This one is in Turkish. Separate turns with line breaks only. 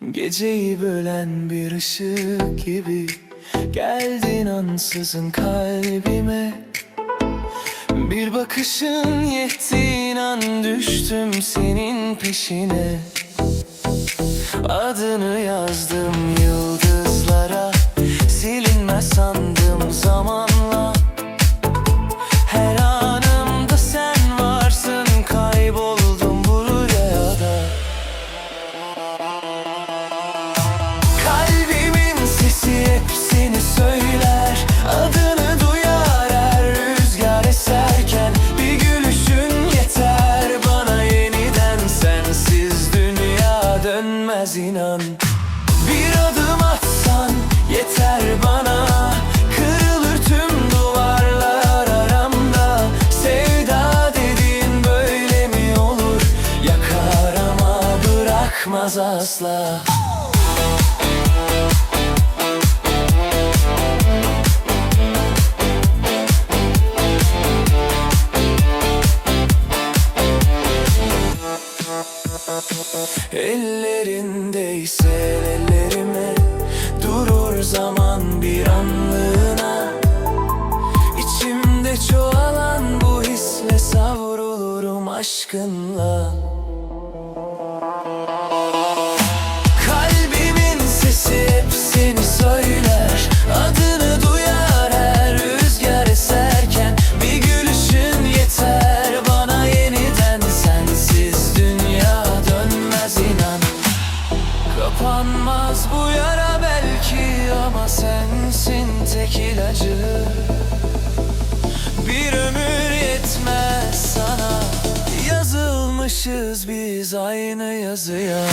Geceyi bölen bir ışık gibi geldin ansızın kalbime. Bir bakışın yetti, inan düştüm senin peşine. Adını yazdım yıldızlara, silinmez sandım zamanla. Her anımda sen varsın, kayboldum bu rüyada. Kalbimin sesi hep seni söyler, adını duyar her rüzgar eserken. Bir gülüşün yeter bana yeniden, sensiz dünya dönmez inan. Bir adım atsan yeter bana, kırılır tüm duvarlar aramda. Sevda dediğin böyle mi olur, yakar ama bırakmaz asla. Ellerindeyse ellerime, durur zaman bir anlığına. İçimde çoğalan bu hisle savrulurum aşkınla. Kalbimin sesi hep seni söyler, adını duyar her rüzgar eserken. Bir gülüşün yeter bana yeniden, sensiz dünya dönmez inan. Kapanmaz bu yara belki ama sensin tek ilacı. Bir ömür yetmez sana, yazılmışız biz aynı yazıya.